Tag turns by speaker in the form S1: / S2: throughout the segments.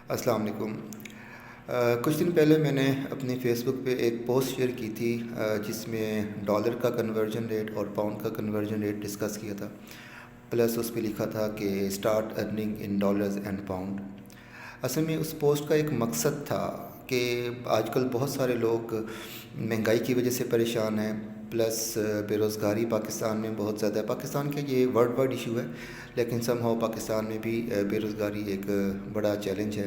S1: السلام علیکم۔ کچھ دن پہلے میں نے اپنی فیس بک پہ ایک پوسٹ شیئر کی تھی جس میں ڈالر کا کنورژن ریٹ اور پاؤنڈ کا کنورژن ریٹ ڈسکس کیا تھا، پلس اس پہ لکھا تھا کہ start earning in dollars and pound. اصل میں اس پوسٹ کا ایک مقصد تھا کہ آج کل بہت سارے لوگ مہنگائی کی وجہ سے پریشان ہیں، پلس بے روزگاری پاکستان میں بہت زیادہ ہے۔ پاکستان کے یہ ورلڈ وائڈ ایشو ہے، لیکن سم ہاؤ پاکستان میں بھی بے روزگاری ایک بڑا چیلنج ہے۔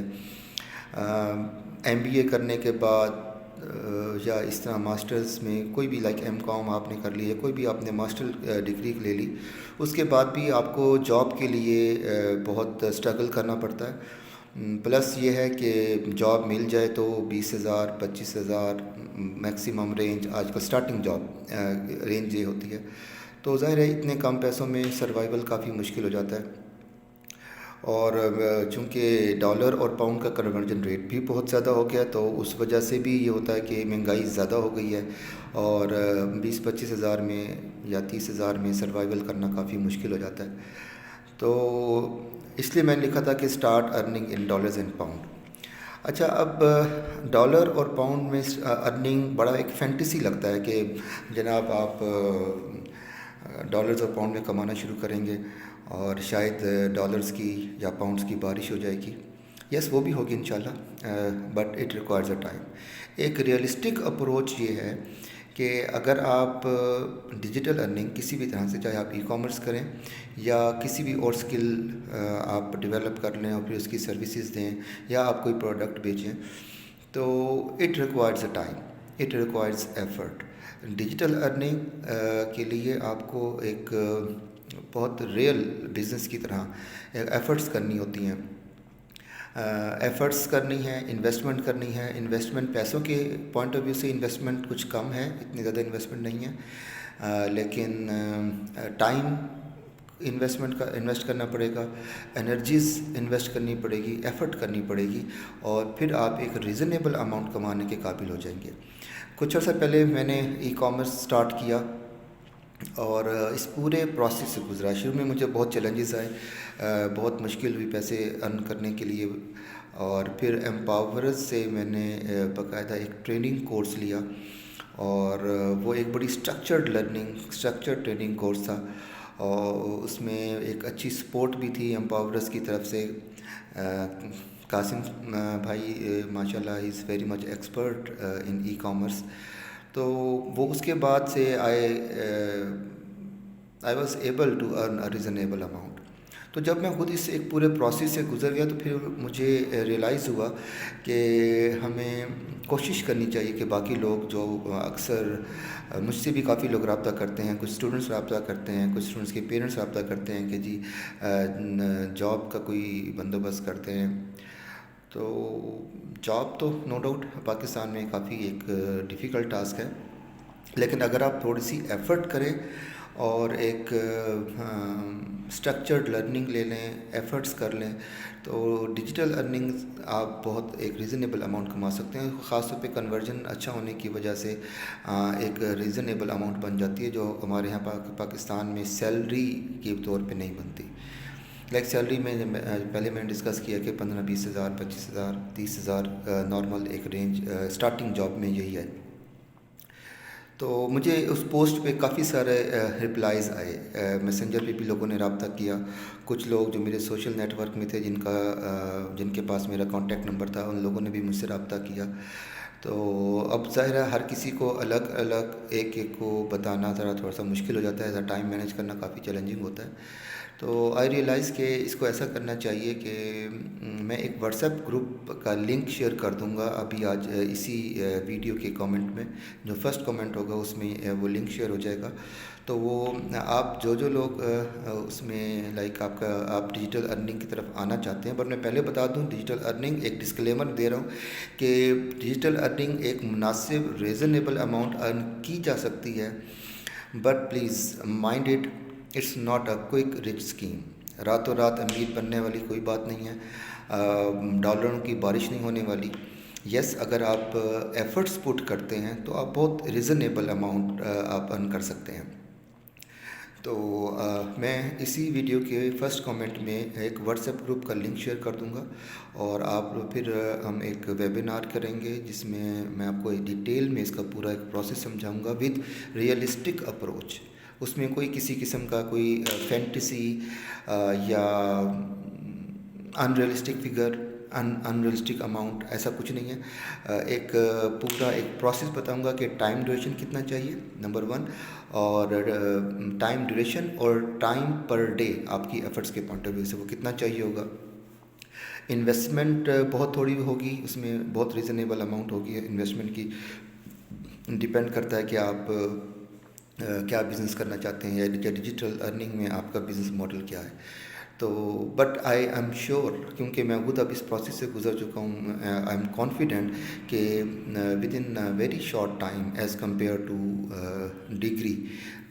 S1: MBA کرنے کے بعد یا اس طرح ماسٹرز میں کوئی بھی لائک M.Com آپ نے کر لی ہے، کوئی بھی آپ نے ماسٹر ڈگری لے لی، اس کے بعد بھی آپ کو جاب کے لیے بہت اسٹرگل کرنا پڑتا ہے۔ پلس یہ ہے کہ جاب مل جائے تو 20,000 25,000 میکسیمم رینج، آج کل اسٹارٹنگ جاب رینج یہ ہوتی ہے، تو ظاہر ہے اتنے کم پیسوں میں سروائیول کافی مشکل ہو جاتا ہے۔ اور چونکہ ڈالر اور پاؤنڈ کا کنورژن ریٹ بھی بہت زیادہ ہو گیا، تو اس وجہ سے بھی یہ ہوتا ہے کہ مہنگائی زیادہ ہو گئی ہے، اور 20-25 ہزار میں یا 30 ہزار میں سروائیول کرنا کافی مشکل ہو جاتا ہے۔ تو اس لیے میں نے لکھا تھا کہ start earning in dollars and pound. اچھا، اب ڈالر اور پاؤنڈ میں ارننگ بڑا ایک فینٹیسی لگتا ہے کہ جناب آپ ڈالرز اور پاؤنڈ میں کمانا شروع کریں گے اور شاید ڈالرز کی یا پاؤنڈز کی بارش ہو جائے گی۔ یس، وہ بھی ہوگی انشاءاللہ، but it requires a time. ایک ریئلسٹک اپروچ یہ ہے کہ اگر آپ ڈیجیٹل ارننگ کسی بھی طرح سے، چاہے آپ ای-کامرس کریں یا کسی بھی اور اسکل آپ ڈیولپ کر لیں اور پھر اس کی سروسز دیں، یا آپ کوئی پروڈکٹ بیچیں، تو it requires a time, it requires effort. Digital earning کے لیے آپ کو ایک بہت ریئل بزنس کی طرح ایفرٹس کرنی ہوتی ہیں، ایفرٹس کرنی ہے، انویسٹمنٹ کرنی ہے۔ انویسٹمنٹ پیسوں کے پوائنٹ آف ویو سے انویسٹمنٹ کچھ کم ہے، اتنی زیادہ انویسٹمنٹ نہیں ہے، لیکن ٹائم انویسٹ کرنا پڑے گا، انرجیز انویسٹ کرنی پڑے گی، ایفرٹ کرنی پڑے گی، اور پھر آپ ایک ریزنیبل اماؤنٹ کمانے کے قابل ہو جائیں گے۔ کچھ عرصہ پہلے میں نے ای-کامرس سٹارٹ کیا اور اس پورے پروسیس سے گزرا۔ شروع میں مجھے بہت چیلنجز آئے، بہت مشکل ہوئی پیسے ارن کرنے کے لیے، اور پھر ایمپاورز سے میں نے باقاعدہ ایک ٹریننگ کورس لیا، اور وہ ایک بڑی اسٹرکچرڈ ٹریننگ کورس تھا، اور اس میں ایک اچھی سپورٹ بھی تھی ایمپاورز کی طرف سے۔ قاسم بھائی ماشاءاللہ ہی is very much expert in e-commerce, تو وہ اس کے بعد سے I was able to earn a reasonable amount. تو جب میں خود اس ایک پورے پروسیس سے گزر گیا تو پھر مجھے ریئلائز ہوا کہ ہمیں کوشش کرنی چاہیے کہ باقی لوگ جو اکثر مجھ سے بھی کافی لوگ رابطہ کرتے ہیں، کچھ اسٹوڈنٹس رابطہ کرتے ہیں، کچھ اسٹوڈنٹس کے پیرنٹس رابطہ کرتے ہیں کہ جی جاب کا کوئی بندوبست کرتے ہیں۔ تو جاب تو نو ڈاؤٹ پاکستان میں کافی ایک ڈیفیکلٹ ٹاسک ہے، لیکن اگر آپ تھوڑی سی ایفرٹ کریں اور ایک اسٹرکچرڈ لرننگ لے لیں، ایفرٹس کر لیں، تو ڈیجیٹل ارننگ آپ بہت ایک ریزنیبل اماؤنٹ کما سکتے ہیں۔ خاص طور پہ کنورژن اچھا ہونے کی وجہ سے ایک ریزنیبل اماؤنٹ بن جاتی ہے، جو ہمارے یہاں پاکستان میں سیلری کے طور پہ نہیں بنتی۔ لائک سیلری میں پہلے میں نے ڈسکس کیا کہ 15-20 ہزار 25 ہزار 30 ہزار نارمل ایک رینج اسٹارٹنگ جاب میں یہی ہے۔ تو مجھے اس پوسٹ پہ کافی سارے رپلائز آئے، میسنجر پہ بھی لوگوں نے رابطہ کیا، کچھ لوگ جو میرے سوشل نیٹ ورک میں تھے جن کے پاس میرا کانٹیکٹ نمبر تھا، ان لوگوں نے بھی مجھ سے رابطہ کیا۔ تو اب ظاہر ہے ہر کسی کو الگ الگ ایک کو بتانا ذرا تھوڑا سا مشکل ہو جاتا ہے، ٹائم مینیج کرنا کافی چیلنجنگ ہوتا ہے۔ تو آئی ریئلائز کہ اس کو ایسا کرنا چاہیے کہ میں ایک واٹس ایپ گروپ کا لنک شیئر کر دوں گا ابھی آج اسی ویڈیو کے کامنٹ میں، جو فرسٹ کامنٹ ہوگا اس میں وہ لنک شیئر ہو جائے گا۔ تو وہ آپ جو لوگ اس میں لائک آپ ڈیجیٹل ارننگ کی طرف آنا چاہتے ہیں، پر میں پہلے بتا دوں ڈیجیٹل ارننگ ایک ڈسکلیمر دے رہا ہوں کہ ڈیجیٹل ارننگ ایک مناسب ریزنیبل اماؤنٹ ارن کی جا سکتی ہے، but please mind it, it's not a quick rich scheme. راتوں رات امیر بننے والی کوئی بات نہیں ہے، ڈالروں کی بارش نہیں ہونے والی۔ یس، اگر آپ ایفرٹس پٹ کرتے ہیں تو آپ بہت ریزنیبل اماؤنٹ آپ ارن کر سکتے ہیں۔ تو میں اسی ویڈیو کے فرسٹ کامنٹ میں ایک واٹس ایپ گروپ کا لنک شیئر کر دوں گا، اور آپ پھر ہم ایک ویبینار کریں گے جس میں آپ کو ڈیٹیل میں اس کا پورا ایک پروسیس سمجھاؤں گا ود ریئلسٹک اپروچ۔ اس میں کوئی کسی قسم کا کوئی فینٹیسی یا unrealistic figure, unrealistic amount, ایسا کچھ نہیں ہے۔ ایک پورا ایک پروسیس بتاؤں گا کہ ٹائم ڈیوریشن کتنا چاہیے، نمبر ون، اور ٹائم ڈیوریشن اور ٹائم پر ڈے آپ کی ایفرٹس کے پوائنٹ آف ویو سے وہ کتنا چاہیے ہوگا۔ انویسٹمنٹ بہت تھوڑی ہوگی، اس میں بہت ریزنیبل اماؤنٹ ہوگی انویسٹمنٹ کی، ڈیپینڈ کرتا ہے کہ آپ کیا بزنس کرنا چاہتے ہیں یا ڈیجیٹل ارننگ میں آپ کا بزنس ماڈل کیا ہے۔ تو بٹ آئی ایم شیور، کیونکہ میں خود اب اس پروسیس سے گزر چکا ہوں، آئی ایم کانفیڈنٹ کہ within very short time as compare to degree,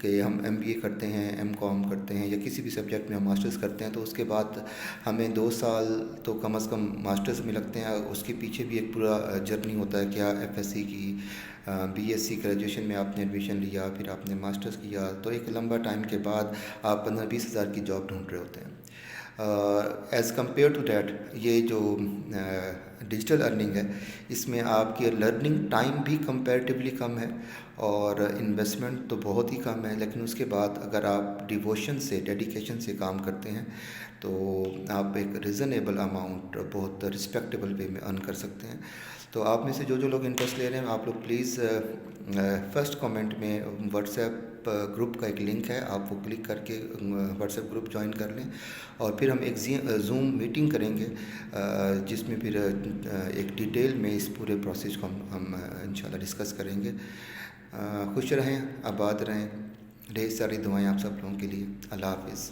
S1: کہ ہم ایم بی اے کرتے ہیں، ایم کام کرتے ہیں یا کسی بھی سبجیکٹ میں ہم ماسٹرز کرتے ہیں، تو اس کے بعد ہمیں 2 سال تو کم از کم ماسٹرز میں لگتے ہیں۔ اس کے پیچھے بھی ایک پورا جرنی ہوتا ہے، کیا ایف ایس سی کی، بی ایس سی گریجویشن میں آپ نے ایڈمیشن لیا، پھر آپ نے ماسٹرز کیا، تو ایک لمبا ٹائم کے بعد آپ 15-20 ہزار کی جاب ڈھونڈ رہے ہوتے ہیں۔ ایز کمپیئر ٹو دیٹ، یہ جو ڈیجیٹل ارننگ ہے، اس میں آپ کی لرننگ ٹائم بھی کمپیریٹیولی کم ہے اور انویسٹمنٹ تو بہت ہی کم ہے، لیکن اس کے بعد اگر آپ ڈیووشن سے، ڈیڈیکیشن سے کام کرتے ہیں تو آپ ایک ریزنیبل اماؤنٹ بہت رسپیکٹیبل وے میں ارن کر سکتے ہیں۔ تو آپ میں سے جو لوگ انٹرسٹ لے رہے ہیں، آپ لوگ پلیز فرسٹ کامنٹ میں واٹس ایپ گروپ کا ایک لنک ہے، آپ وہ کلک کر کے واٹس ایپ گروپ جوائن کر لیں، اور پھر ہم ایک زوم میٹنگ کریں گے جس میں پھر ایک ڈیٹیل میں اس پورے پروسیس کو ہم انشاءاللہ ڈسکس کریں گے۔ خوش رہیں، آباد رہیں، ڈھیر ساری دعائیں آپ سب لوگوں کے لیے۔ اللہ حافظ۔